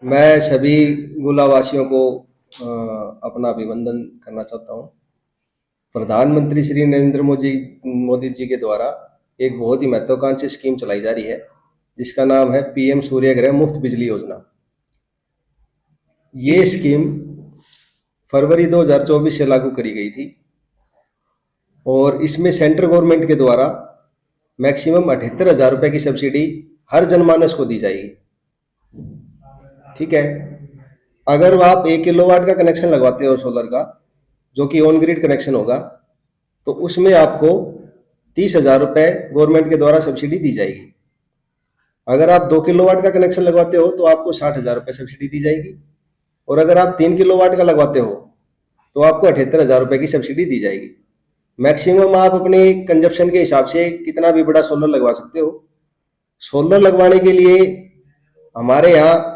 मैं सभी गोलावासियों को अपना अभिनंदन करना चाहता हूँ। प्रधानमंत्री श्री नरेंद्र मोदी जी के द्वारा एक बहुत ही महत्वाकांक्षी स्कीम चलाई जा रही है, जिसका नाम है पीएम सूर्यघर मुफ्त बिजली योजना। ये स्कीम फरवरी 2024 से लागू करी गई थी और इसमें सेंट्रल गवर्नमेंट के द्वारा मैक्सिमम 78,000 रुपये की सब्सिडी हर जनमानस को दी जाएगी। ठीक है। अगर आप 1 किलोवाट का कनेक्शन लगवाते हो सोलर का, जो कि ऑन ग्रिड कनेक्शन होगा, तो उसमें आपको 30,000 रुपये गवर्नमेंट के द्वारा सब्सिडी दी जाएगी। अगर आप 2 किलोवाट का कनेक्शन लगवाते हो तो आपको 60,000 रुपये सब्सिडी दी जाएगी, और अगर आप 3 किलोवाट का लगवाते हो तो आपको 78,000 रुपये की सब्सिडी दी जाएगी। मैक्सिमम आप अपने कंजप्शन के हिसाब से कितना भी बड़ा सोलर लगवा सकते हो। सोलर लगवाने के लिए हमारे यहाँ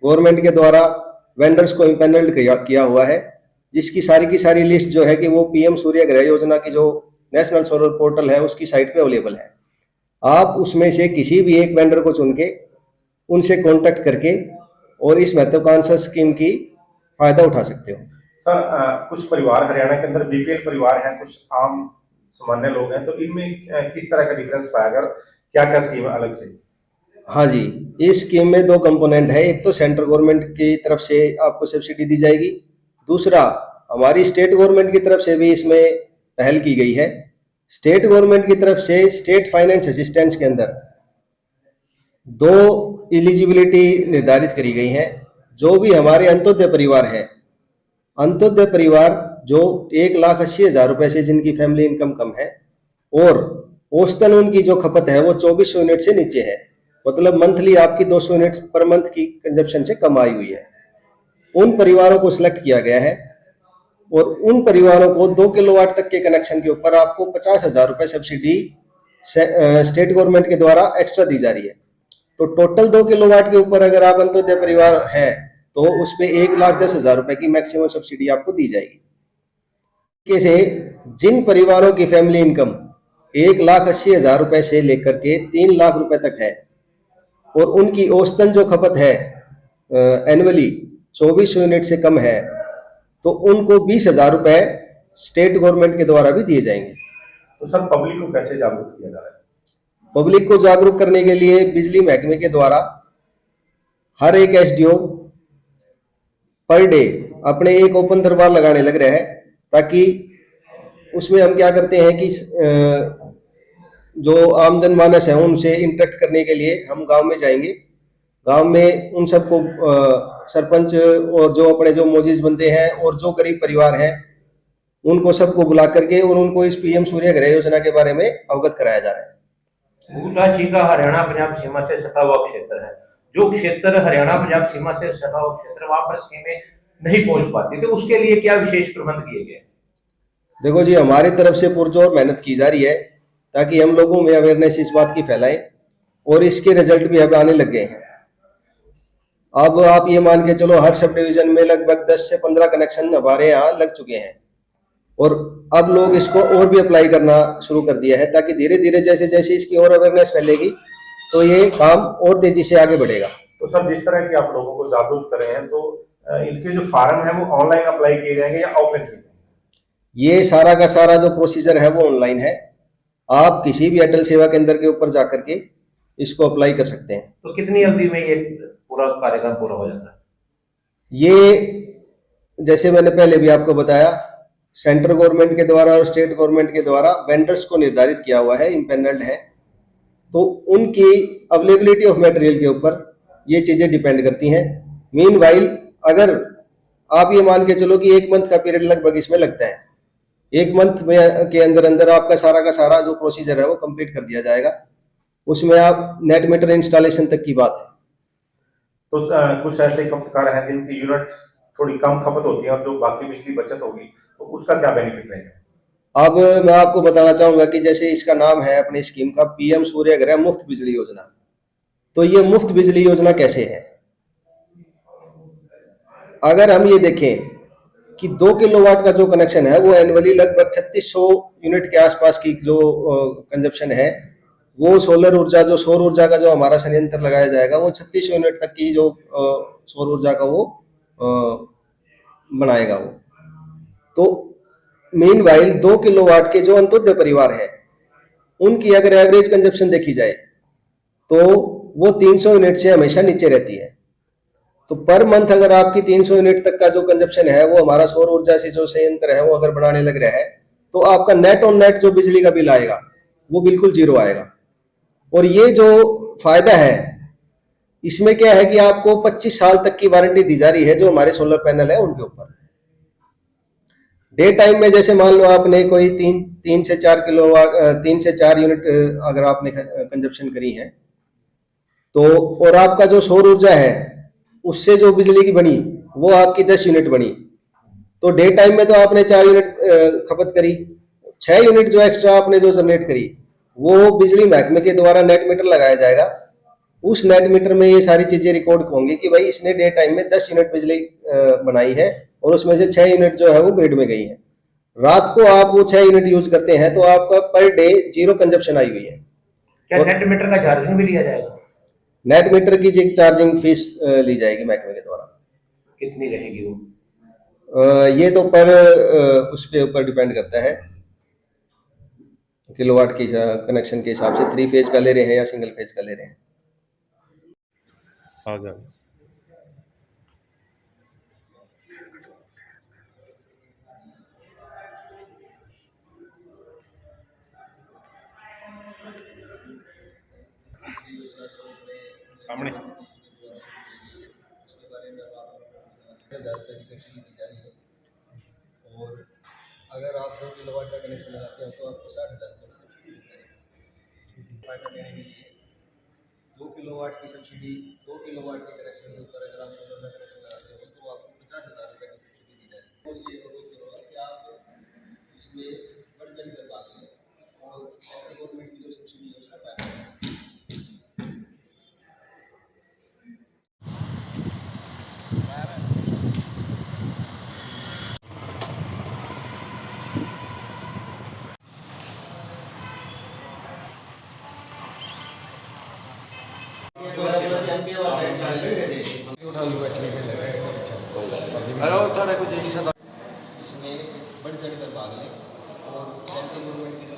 गवर्नमेंट के द्वारा वेंडर्स को इम्पैनल्ड किया हुआ है, जिसकी सारी की सारी लिस्ट जो है कि वो पीएम सूर्यघर योजना की जो नेशनल सोलर पोर्टल है उसकी साइट पे अवेलेबल है। आप उसमें से किसी भी एक वेंडर को चुन के उनसे कांटेक्ट करके और इस महत्वाकांक्षी स्कीम की फायदा उठा सकते हो। सर, कुछ परिवार हरियाणा के अंदर बीपीएल परिवार हैं, कुछ आम सामान्य लोग हैं, तो इनमें किस तरह का डिफरेंस पाया, क्या क्या स्कीम है अलग से? हाँ जी, इस स्कीम में दो कंपोनेंट है। एक तो सेंट्रल गवर्नमेंट की तरफ से आपको सब्सिडी दी जाएगी, दूसरा हमारी स्टेट गवर्नमेंट की तरफ से भी इसमें पहल की गई है। स्टेट गवर्नमेंट की तरफ से स्टेट फाइनेंस असिस्टेंस के अंदर दो एलिजिबिलिटी निर्धारित करी गई हैं। जो भी हमारे अंत्योदय परिवार है, अंत्योदय परिवार जो 1,80,000 रुपये से जिनकी फैमिली इनकम कम है और औसतन उनकी जो खपत है वो 2400 यूनिट से नीचे है, मतलब मंथली आपकी 200 यूनिट पर मंथ की कंजप्शन से कम आई हुई है, उन परिवारों को सिलेक्ट किया गया है। और उन परिवारों को 2 किलोवाट तक के कनेक्शन के ऊपर आपको 50,000 रुपये सब्सिडी स्टेट गवर्नमेंट के द्वारा एक्स्ट्रा दी जा रही है। तो टोटल 2 किलोवाट के ऊपर अगर आप अंत्योदय परिवार है तो उस पर 1,10,000 रुपये की मैक्सिमम सब्सिडी आपको दी जाएगी। कैसे? जिन परिवारों की फैमिली इनकम 1,80,000 रुपये से लेकर के 3 लाख रुपए तक है और उनकी औसतन जो खपत है एनुअली 24 यूनिट से कम है, तो उनको 20,000 रुपये स्टेट गवर्नमेंट के द्वारा भी दिए जाएंगे। तो सर, पब्लिक को कैसे जागरूक किया जा रहा है? पब्लिक को जागरूक करने के लिए बिजली महकमे के द्वारा हर एक एसडीओ पर डे अपने एक ओपन दरबार लगाने लग रहे हैं, ताकि उसमें हम क्या करते हैं कि जो आम जनमानस है उनसे इंटरेक्ट करने के लिए हम गांव में जाएंगे। गांव में उन सबको सरपंच और जो अपने जो मोजिज बंदे हैं और जो गरीब परिवार हैं उनको सबको बुला करके और उनको इस पीएम सूर्यघर योजना के बारे में अवगत कराया जा रहा है। भूला जी का हरियाणा पंजाब सीमा से सटा हुआ क्षेत्र है, जो क्षेत्र हरियाणा पंजाब सीमा से सटा हुआ क्षेत्र वहां पर स्कीमें नहीं पहुंच पाती, तो उसके लिए क्या विशेष प्रबंध किए गए? देखो जी, हमारी तरफ से पुरजोर मेहनत की जा रही है ताकि हम लोगों में अवेयरनेस इस बात की फैलाएं, और इसके रिजल्ट भी अब आने लग गए हैं। अब आप ये मान के चलो हर सब डिवीजन में लगभग 10 से 15 कनेक्शन हमारे यहाँ लग चुके हैं, और अब लोग इसको और भी अप्लाई करना शुरू कर दिया है, ताकि धीरे धीरे जैसे जैसे इसकी और अवेयरनेस फैलेगी तो ये काम और तेजी से आगे बढ़ेगा। तो सर, जिस तरह की आप लोगों को जागरूक कर रहे हैं, तो इनके जो फॉर्म है वो ऑनलाइन अप्लाई किए जाएंगे या ऑफलाइन किए जाएंगे? ये सारा का सारा जो प्रोसीजर है वो ऑनलाइन है। आप किसी भी अटल सेवा केंद्र के ऊपर जाकर के इसको अप्लाई कर सकते हैं। तो कितनी अवधि में ये पूरा कार्यक्रम पूरा हो जाता है? ये जैसे मैंने पहले भी आपको बताया, सेंट्रल गवर्नमेंट के द्वारा और स्टेट गवर्नमेंट के द्वारा वेंडर्स को निर्धारित किया हुआ है, इम्पेनल्ड है, तो उनकी अवेलेबिलिटी ऑफ मटेरियल के ऊपर ये चीज़ें डिपेंड करती हैं। मीनवाइल अगर आप ये मान के चलो कि 1 मंथ का पीरियड लगभग इसमें लगता है, 1 मंथ में के अंदर अंदर आपका सारा का सारा जो प्रोसीजर है वो कंप्लीट कर दिया जाएगा। उसमें आप नेट मीटर इंस्टॉलेशन तक की बात है। तो कुछ ऐसे खपतकार हैं जिनकी यूनिट थोड़ी कम खपत होती है और जो बाकी बिजली बचत होगी, तो उसका क्या बेनिफिट रहेगा? अब मैं आपको बताना चाहूंगा कि जैसे इसका नाम है अपनी स्कीम का पीएम सूर्यघर मुफ्त बिजली योजना, तो ये मुफ्त बिजली योजना कैसे है? अगर हम ये देखें कि 2 किलोवाट का जो कनेक्शन है वो एनुअली लगभग 3600 यूनिट के आसपास की जो कंजप्शन है, वो सोलर ऊर्जा जो सौर ऊर्जा का जो हमारा संयंत्र लगाया जाएगा वो 3600 यूनिट तक की जो सौर ऊर्जा का वो बनाएगा वो। तो मीनवाइल 2 किलोवाट के जो अंत्योदय परिवार है उनकी अगर एवरेज कंजप्शन देखी जाए तो वो 300 यूनिट से हमेशा नीचे रहती है। तो पर मंथ अगर आपकी 300 यूनिट तक का जो कंजप्शन है वो हमारा सौर ऊर्जा से जो संयंत्र है वो अगर बनाने लग रहा है तो आपका नेट ऑन नेट जो बिजली का बिल आएगा वो बिल्कुल जीरो आएगा। और ये जो फायदा है इसमें क्या है कि आपको 25 साल तक की वारंटी दी जा रही है जो हमारे सोलर पैनल है उनके ऊपर। डे टाइम में जैसे मान लो आपने कोई 3 से 4 किलोवाट 3 से 4 यूनिट अगर आपने कंजप्शन करी है तो और आपका जो सौर ऊर्जा है उससे जो बिजली की बनी वो आपकी 10 यूनिट बनी, तो डे टाइम में तो आपने 4 यूनिट खपत करी, 6 यूनिट जो एक्स्ट्रा आपने जो जनरेट करी वो बिजली महकमे के द्वारा नेट मीटर लगाया जाएगा। उस नेट मीटर में ये सारी चीजें रिकॉर्ड होंगी कि भाई इसने डे टाइम में 10 यूनिट बिजली बनाई है और उसमें से 6 यूनिट जो है वो ग्रिड में गई है। रात को आप वो 6 यूनिट यूज करते हैं तो आपका पर डे जीरो कंजप्शन आई हुई है। क्या नेट मीटर का चार्जिंग भी लिया जाएगा? नेट मीटर की चार्जिंग फीस ली जाएगी महकमे के द्वारा। कितनी रहेगी वो? ये तो पर उसके ऊपर डिपेंड करता है किलोवाट की कनेक्शन के हिसाब से 3 फेज का ले रहे हैं या सिंगल फेज का ले रहे हैं। आ गया। सामने की सब्सिडी दी जा रही है और अगर आप 2 किलोवाट का कनेक्शन लगाते हो तो आपको 60,000 रुपये की सब्सिडी दी जाएगी। फायदा लेने के लिए 2 किलोवाट की सब्सिडी 2 किलोवाट के कनेक्शन के ऊपर अगर आप सोलर का कनेक्शन लगाते हो तो आपको 50,000 रुपये की सब्सिडी दी जाएगी। तो ये अनुरोध करूँगा कि आप इसमें बढ़ चढ़ कर भाग लें और सेंट्रल गवर्नमेंट की जो सब्सिडी है उसका फायदा लें। इसमें बढ़ चढ़ कर भाग लें और सेंट्रल गवर्नमेंट की जो